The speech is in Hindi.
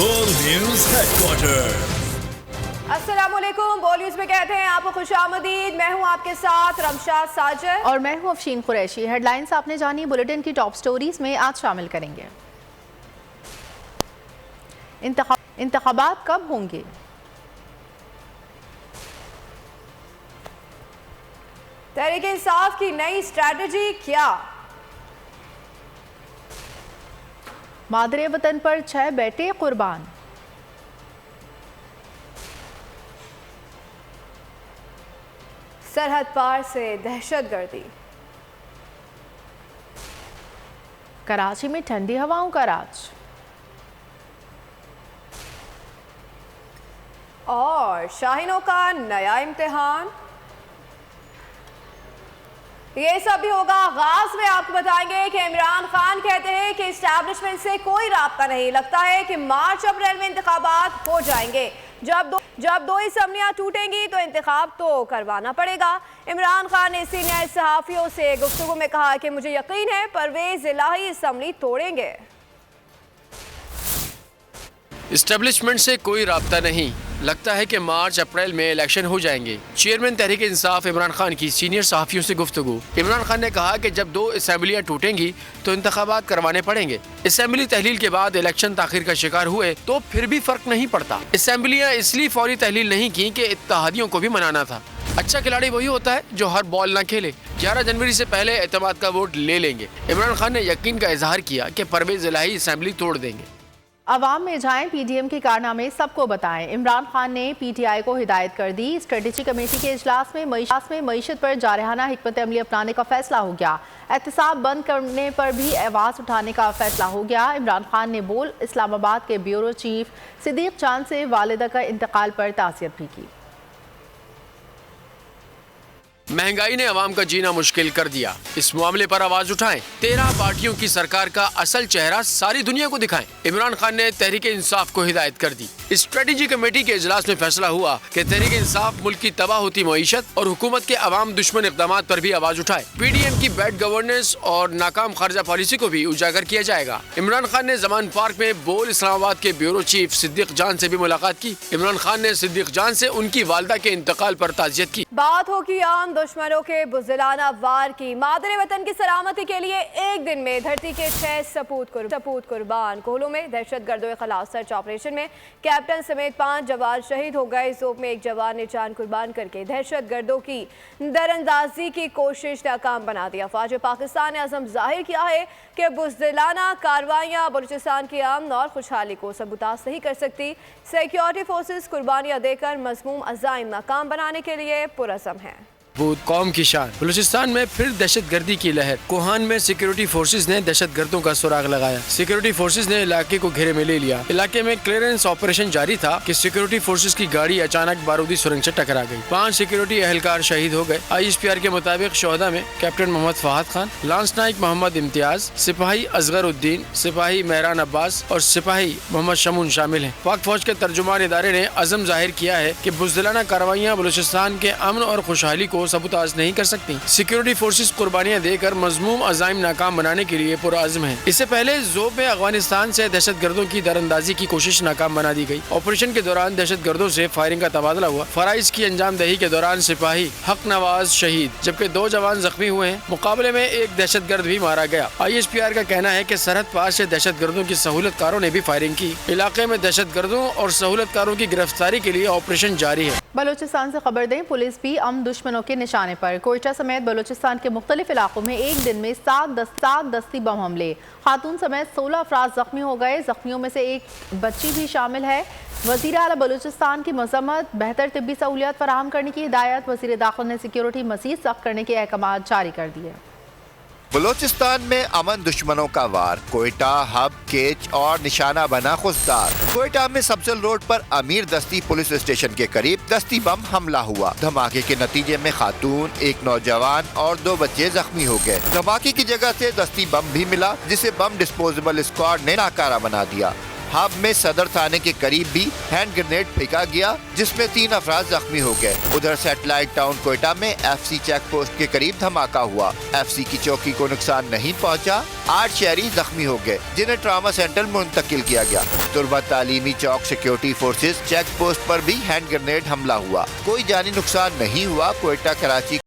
बोल न्यूज हेडक्वार्टर। अस्सलामुअलैकुम। बोल न्यूज में कहते हैं आपको खुशामदीद। मैं हूं आपके साथ रमशा साजिद और मैं हूं अफशीन कुरैशी। हेडलाइंस आपने जानी, बुलेटिन की टॉप स्टोरीज में आज शामिल करेंगे। इंतखाबात कब होंगे? तहरीक इंसाफ की नई स्ट्रैटेजी क्या? मादरे वतन पर 6 बेटे कुर्बान। सरहद पार से दहशतगर्दी। कराची में ठंडी हवाओं का राज। और शाहीनों का नया इम्तिहान। ये सब भी होगा आगाज में। आपको बताएंगे कि इमरान खान कहते हैं कि इस्टेब्लिशमेंट से कोई राब्ता नहीं। लगता है कि मार्च अप्रैल में इंतखाबात हो जाएंगे। जब दो असम्बलियां टूटेंगी तो इंतखाब तो करवाना पड़ेगा। इमरान खान ने सीनियर सहाफियों से गुफ्तगू में कहा कि मुझे यकीन है परवेज इलाही असम्बली तोड़ेंगे। इस्टेब्लिशमेंट से कोई राब्ता नहीं। लगता है कि मार्च अप्रैल में इलेक्शन हो जाएंगे। चेयरमैन तहरीक इंसाफ इमरान खान की सीनियर सहाफियों से गुफ्तगू। इमरान खान ने कहा कि जब 2 असम्बलियां टूटेंगी तो इंतखाबात करवाने पड़ेंगे। असम्बली तहलील के बाद इलेक्शन ताखिर का शिकार हुए तो फिर भी फर्क नहीं पड़ता। असम्बलियां इसलिए फौरी तहलील नहीं की कि इत्तेहादियों को भी मनाना था। अच्छा खिलाड़ी वही होता है जो हर बॉल न खेले। 11 जनवरी से पहले एतमाद का वोट ले लेंगे। इमरान खान ने यकीन का इजहार किया कि परवेज इलाही असम्बली तोड़ देंगे। अवाम में जाएं, पीडीएम के कारनामे सबको बताएं। इमरान खान ने पीटीआई को हिदायत कर दी। स्ट्रेटेजी कमेटी के इजलास में मईशत पर जारहाना हिकमत अमली अपनाने का फैसला हो गया। एहतसाब बंद करने पर भी आवाज़ उठाने का फैसला हो गया। इमरान खान ने बोल इस्लामाबाद के ब्यूरो चीफ सिद्दीक जान से वालिदा का इंतकाल पर ताज़ियत भी की। महंगाई ने अवाम का जीना मुश्किल कर दिया। इस मामले पर आवाज उठाएं। 13 पार्टियों की सरकार का असल चेहरा सारी दुनिया को दिखाएं। इमरान खान ने तहरीक इंसाफ को हिदायत कर दी। स्ट्रेटेजी कमेटी के इजलास में फैसला हुआ कि तहरीक इंसाफ मुल्क की तबाह होती मईशत और हुकूमत के अवाम दुश्मन इक़दामात पर भी आवाज उठाए। पीडीएम की बैड गवर्नेंस और नाकाम खारजा पॉलिसी को भी उजागर किया जाएगा। इमरान खान ने जमान पार्क में बोल इस्लामाबाद के ब्यूरो चीफ सिद्दीक जान से भी मुलाकात की। इमरान खान ने सिद्दीक जान से उनकी वालदा के इंतकाल पर ताज़ियत की। बात होगी आम दुश्मनों के बुज़दिलाना वार की। मादरे वतन की सलामती के लिए एक दिन में धरती के 6 सपूत कुर्बान। कोहलों में दहशतगर्दों के खिलाफ सर्च ऑपरेशन में कैप्टन समेत 5 जवान शहीद हो गए। जोब में एक जवान ने जान कुर्बान करके दहशतगर्दों की दरअंदाजी की कोशिश नाकाम बना दिया। फौज पाकिस्तान ने अज़म जाहिर किया है कि बुज़दिलाना कार्रवाइयाँ बलूचिस्तान की अमन और खुशहाली को सबूताज नहीं कर सकती। सिक्योरिटी फोर्सेस कुर्बानियाँ देकर मज़मूम अज़ाइम नाकाम बनाने के लिए पुरअज़म हैं। कौम की शान। बलूचिस्तान में फिर दहशतगर्दी की लहर। कोहान में सिक्योरिटी फोर्सेज ने दहशतगर्दों का सुराग लगाया। सिक्योरिटी फोर्सेज ने इलाके को घेरे में ले लिया। इलाके में क्लियरेंस ऑपरेशन जारी था कि सिक्योरिटी फोर्सेज की गाड़ी अचानक बारूदी सुरंग से टकरा गई। 5 सिक्योरिटी एहलकार शहीद हो गए। ISPR के मुताबिक शोहदा में कैप्टन मोहम्मद फहद खान, लांस नाइक मोहम्मद इम्तियाज, सिपाही असगर उद्दीन, सिपाही मेहरान अब्बास और सिपाही मोहम्मद शमून शामिल हैं। पाक फौज के तर्जुमान इदारे ने अज़म जाहिर किया है कि बुज़दिलाना कार्रवाइयाँ बलूचिस्तान के अमन और खुशहाली को सबूताज नहीं कर सकती। सिक्योरिटी फोर्सेस कुर्बानियां देकर मजमूम अज़ाइम नाकाम बनाने के लिए पुरअज़्म है। इससे पहले जोब में अफगानिस्तान से दहशतगर्दों की दरअंदाजी की कोशिश नाकाम बना दी गई। ऑपरेशन के दौरान दहशतगर्दों से फायरिंग का तबादला हुआ। फराइज की अंजामदही के दौरान सिपाही हक नवाज शहीद जबकि 2 जवान जख्मी हुए हैं। मुकाबले में एक दहशतगर्द भी मारा गया। ISPR का कहना है कि सरहद पार से दहशतगर्दों की सहूलतकारों ने भी फायरिंग की। इलाके में दहशतगर्दों और सहूलतकारों की गिरफ्तारी के लिए ऑपरेशन जारी है। बलूचिस्तान से खबर दें, पुलिस भी अमन दुश्मनों के निशाने पर। कोयटा समेत बलूचिस्तान के मुख्तलिफ इलाकों में एक दिन में 7 दस्ती बम हमले। खातून समेत 16 अफराद जख्मी हो गए। जख्मियों में से एक बच्ची भी शामिल है। वज़ीर आला बलूचिस्तान की मजम्मत, बेहतर तिब्बी सहूलियत फराहम करने की हिदायत। वज़ीर दाखिल ने सिक्योरिटी मज़ीद सख्त करने के अहकाम जारी कर दिए। बलूचिस्तान में अमन दुश्मनों का वार। कोयटा, हब, केच और निशाना बना खुशदार। कोयटा में सब्जल रोड पर अमीर दस्ती पुलिस स्टेशन के करीब दस्ती बम हमला हुआ। धमाके के नतीजे में खातून, एक नौजवान और 2 बच्चे जख्मी हो गए। धमाके की जगह से दस्ती बम भी मिला जिसे बम डिस्पोजेबल स्क्वाड ने नाकारा बना दिया। हब में सदर थाने के करीब भी हैंड ग्रेनेड फेंका गया, जिसमें 3 अफराद जख्मी हो गए। उधर सैटेलाइट टाउन कोयटा में FC चेक पोस्ट के करीब धमाका हुआ। FC की चौकी को नुकसान नहीं पहुंचा। 8 शहरी जख्मी हो गए, जिन्हें ट्रामा सेंटर मुंतकिल किया गया। तुरबा तालीमी चौक सिक्योरिटी फोर्सेज चेक पोस्ट पर भी हैंड ग्रेनेड हमला हुआ। कोई जानी नुकसान नहीं हुआ। कोयटा कराची